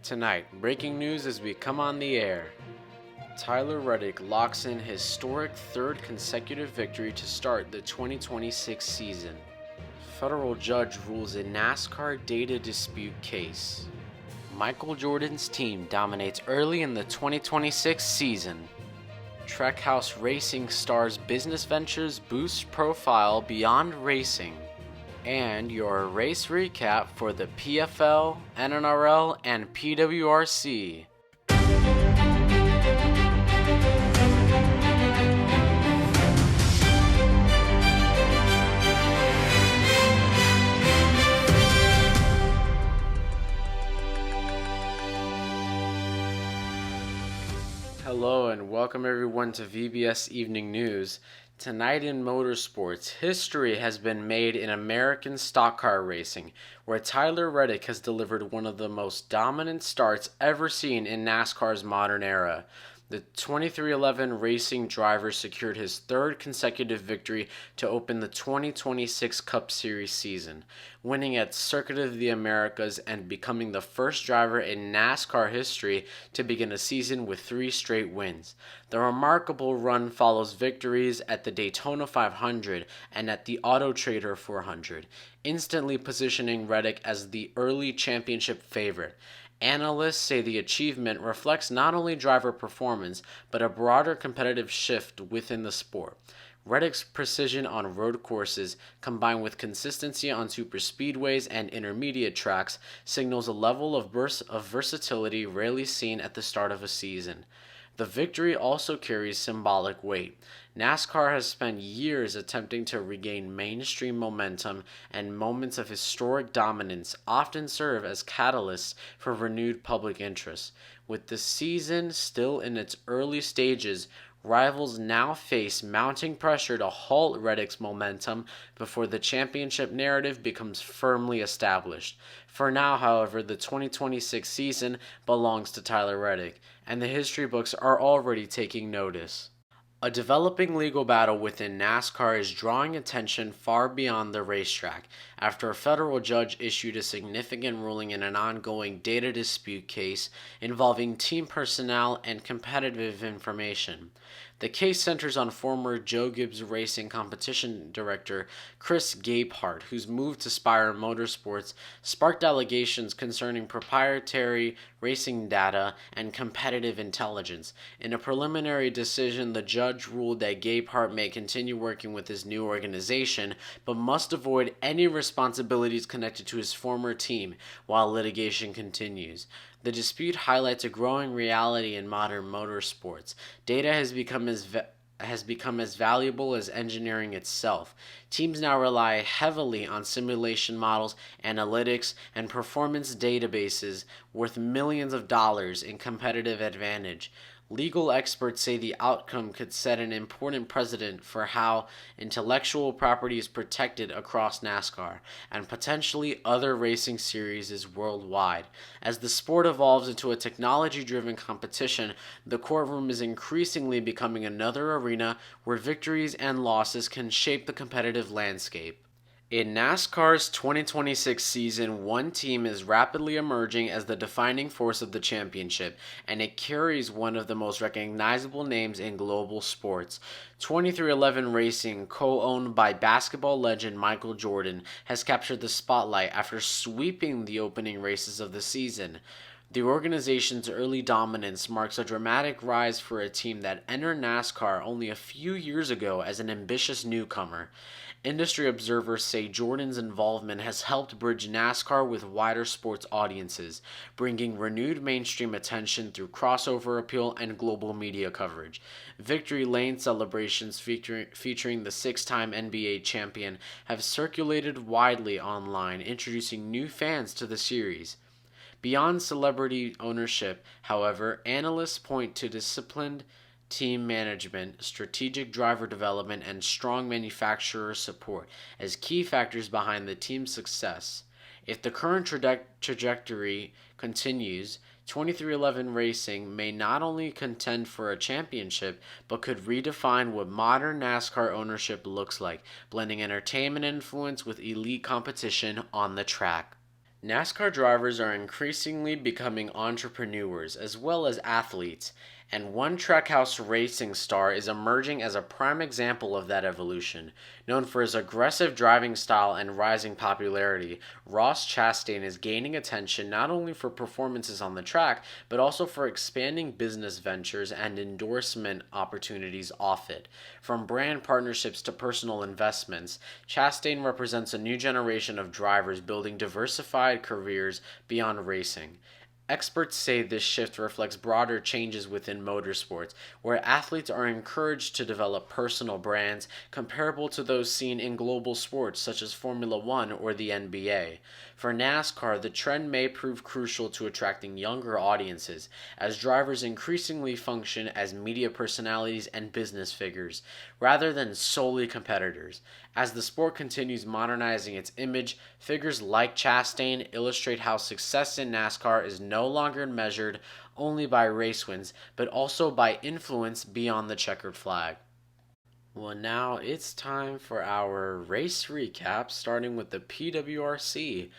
Tonight, breaking news as we come on the air. Tyler Reddick locks in his historic third consecutive victory to start the 2026 season. Federal judge rules a NASCAR data dispute case. Michael Jordan's team dominates early in the 2026 season. Trackhouse Racing stars business ventures boost profile beyond racing. And your race recap for the PFL, NNRL, and PWRC. Hello and welcome everyone to VBS Evening News. Tonight in motorsports, history has been made in American stock car racing, where Tyler Reddick has delivered one of the most dominant starts ever seen in NASCAR's modern era. The 2311 racing driver secured his third consecutive victory to open the 2026 Cup Series season, winning at Circuit of the Americas and becoming the first driver in NASCAR history to begin a season with 3 straight wins. The remarkable run follows victories at the Daytona 500 and at the Auto Trader 400, instantly positioning Reddick as the early championship favorite. Analysts say the achievement reflects not only driver performance, but a broader competitive shift within the sport. Reddick's precision on road courses, combined with consistency on superspeedways and intermediate tracks, signals a level of versatility rarely seen at the start of a season. The victory also carries symbolic weight. NASCAR has spent years attempting to regain mainstream momentum, and moments of historic dominance often serve as catalysts for renewed public interest. With the season still in its early stages, rivals now face mounting pressure to halt Reddick's momentum before the championship narrative becomes firmly established. For now, however, the 2026 season belongs to Tyler Reddick, and the history books are already taking notice. A developing legal battle within NASCAR is drawing attention far beyond the racetrack after a federal judge issued a significant ruling in an ongoing data dispute case involving team personnel and competitive information. The case centers on former Joe Gibbs Racing competition director Chris Gabehart, whose move to Spire Motorsports sparked allegations concerning proprietary racing data and competitive intelligence. In a preliminary decision, the judge ruled that Gabehart may continue working with his new organization, but must avoid any responsibilities connected to his former team while litigation continues. The dispute highlights a growing reality in modern motorsports. Data has become as valuable as engineering itself. Teams now rely heavily on simulation models, analytics, and performance databases worth millions of dollars in competitive advantage. Legal experts say the outcome could set an important precedent for how intellectual property is protected across NASCAR and potentially other racing series worldwide. As the sport evolves into a technology-driven competition, the courtroom is increasingly becoming another arena where victories and losses can shape the competitive landscape. In NASCAR's 2026 season, one team is rapidly emerging as the defining force of the championship, and it carries one of the most recognizable names in global sports. 2311 Racing, co-owned by basketball legend Michael Jordan, has captured the spotlight after sweeping the opening races of the season. The organization's early dominance marks a dramatic rise for a team that entered NASCAR only a few years ago as an ambitious newcomer. Industry observers say Jordan's involvement has helped bridge NASCAR with wider sports audiences, bringing renewed mainstream attention through crossover appeal and global media coverage. Victory Lane celebrations featuring the 6-time NBA champion have circulated widely online, introducing new fans to the series. Beyond celebrity ownership, however, analysts point to disciplined team management, strategic driver development, and strong manufacturer support as key factors behind the team's success. If the current trajectory continues, 2311 Racing may not only contend for a championship, but could redefine what modern NASCAR ownership looks like, blending entertainment influence with elite competition on the track. NASCAR drivers are increasingly becoming entrepreneurs as well as athletes, and one Trackhouse racing star is emerging as a prime example of that evolution. Known for his aggressive driving style and rising popularity, Ross Chastain is gaining attention not only for performances on the track, but also for expanding business ventures and endorsement opportunities off it. From brand partnerships to personal investments, Chastain represents a new generation of drivers building diversified careers beyond racing. Experts say this shift reflects broader changes within motorsports, where athletes are encouraged to develop personal brands comparable to those seen in global sports such as Formula One or the NBA. For NASCAR, the trend may prove crucial to attracting younger audiences, as drivers increasingly function as media personalities and business figures, rather than solely competitors. As the sport continues modernizing its image, figures like Chastain illustrate how success in NASCAR is no longer measured only by race wins, but also by influence beyond the checkered flag. Well, now it's time for our race recap, starting with the PWRC.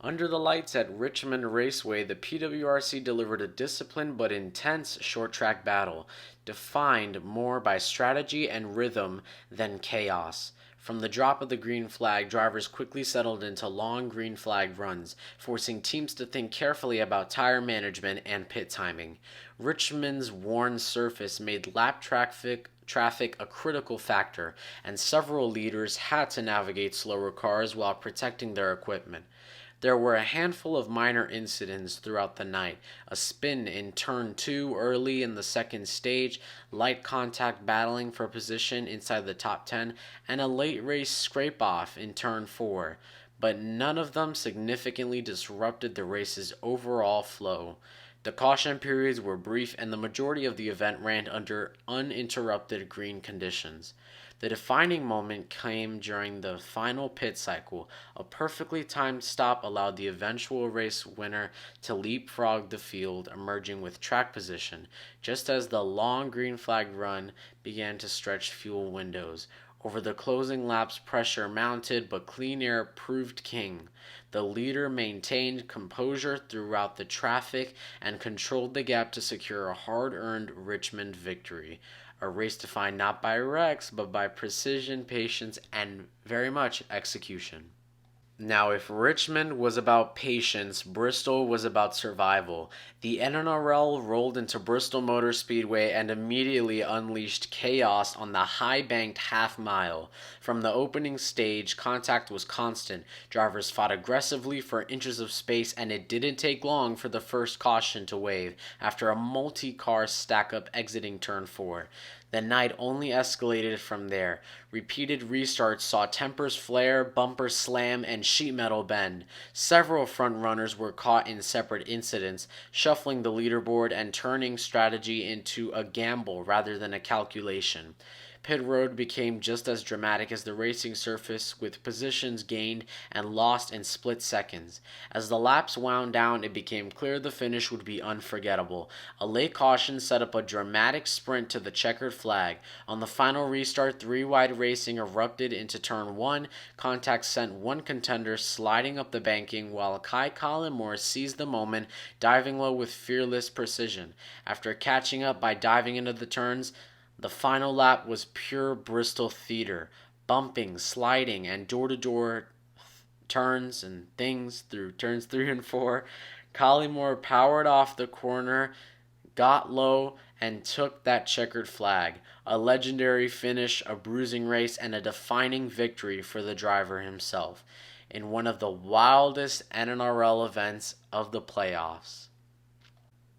Under the lights at Richmond Raceway, the PWRC delivered a disciplined but intense short track battle, defined more by strategy and rhythm than chaos. From the drop of the green flag, drivers quickly settled into long green flag runs, forcing teams to think carefully about tire management and pit timing. Richmond's worn surface made lap traffic a critical factor, and several leaders had to navigate slower cars while protecting their equipment. There were a handful of minor incidents throughout the night: a spin in turn 2 early in the second stage, light contact battling for position inside the top 10, and a late race scrape off in turn 4. But none of them significantly disrupted the race's overall flow. The caution periods were brief, and the majority of the event ran under uninterrupted green conditions. The defining moment came during the final pit cycle. A perfectly timed stop allowed the eventual race winner to leapfrog the field, emerging with track position, just as the long green flag run began to stretch fuel windows. Over the closing laps, pressure mounted, but clean air proved king. The leader maintained composure throughout the traffic and controlled the gap to secure a hard-earned Richmond victory. A race defined not by wrecks, but by precision, patience, and very much execution. Now, if Richmond was about patience, Bristol was about survival. The NNRL rolled into Bristol Motor Speedway and immediately unleashed chaos on the high-banked half-mile. From the opening stage, contact was constant. Drivers fought aggressively for inches of space, and it didn't take long for the first caution to wave after a multi-car stack-up exiting turn 4. The night only escalated from there. Repeated restarts saw tempers flare, bumpers slam, and sheet metal bend. Several front runners were caught in separate incidents, shuffling the leaderboard and turning strategy into a gamble rather than a calculation. Pit road became just as dramatic as the racing surface, with positions gained and lost in split seconds. As the laps wound down, it became clear the finish would be unforgettable. A late caution set up a dramatic sprint to the checkered flag. On the final restart, three-wide racing erupted into turn 1. Contact sent one contender sliding up the banking, while Kai Collins seized the moment, diving low with fearless precision. After catching up by diving into the turns, the final lap was pure Bristol theater, bumping, sliding, and door-to-door turns and things through turns 3 and 4. Collymore powered off the corner, got low, and took that checkered flag. A legendary finish, a bruising race, and a defining victory for the driver himself in one of the wildest NNRL events of the playoffs.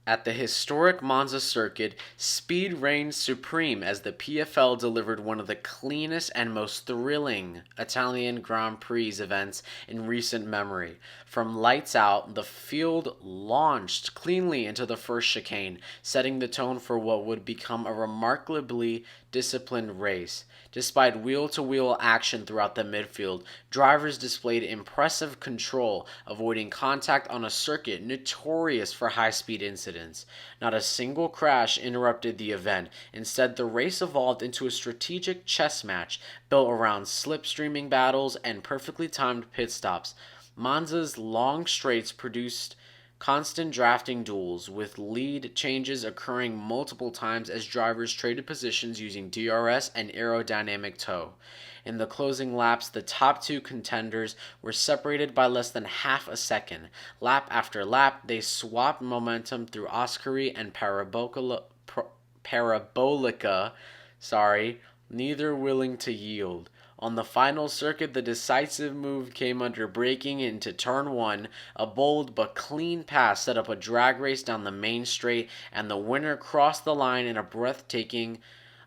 At the historic Monza circuit, speed reigned supreme as the PFL delivered one of the cleanest and most thrilling Italian Grand Prix events in recent memory. From lights out, the field launched cleanly into the first chicane, setting the tone for what would become a remarkably disciplined race. Despite wheel-to-wheel action throughout the midfield, drivers displayed impressive control, avoiding contact on a circuit notorious for high-speed incidents. Not a single crash interrupted the event. Instead, the race evolved into a strategic chess match built around slipstreaming battles and perfectly timed pit stops. Monza's long straights produced constant drafting duels, with lead changes occurring multiple times as drivers traded positions using DRS and aerodynamic tow. In the closing laps, the top two contenders were separated by less than half a second. Lap after lap, they swapped momentum through Ascari and Parabolica, neither willing to yield. On the final circuit, the decisive move came under braking into turn 1. A bold but clean pass set up a drag race down the main straight, and the winner crossed the line in a breathtaking,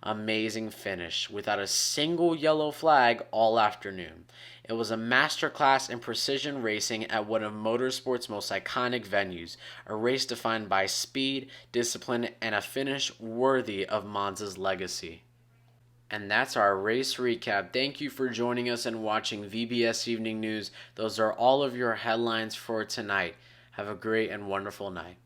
amazing finish without a single yellow flag all afternoon. It was a masterclass in precision racing at one of motorsport's most iconic venues, a race defined by speed, discipline, and a finish worthy of Monza's legacy. And that's our race recap. Thank you for joining us and watching VBS Evening News. Those are all of your headlines for tonight. Have a great and wonderful night.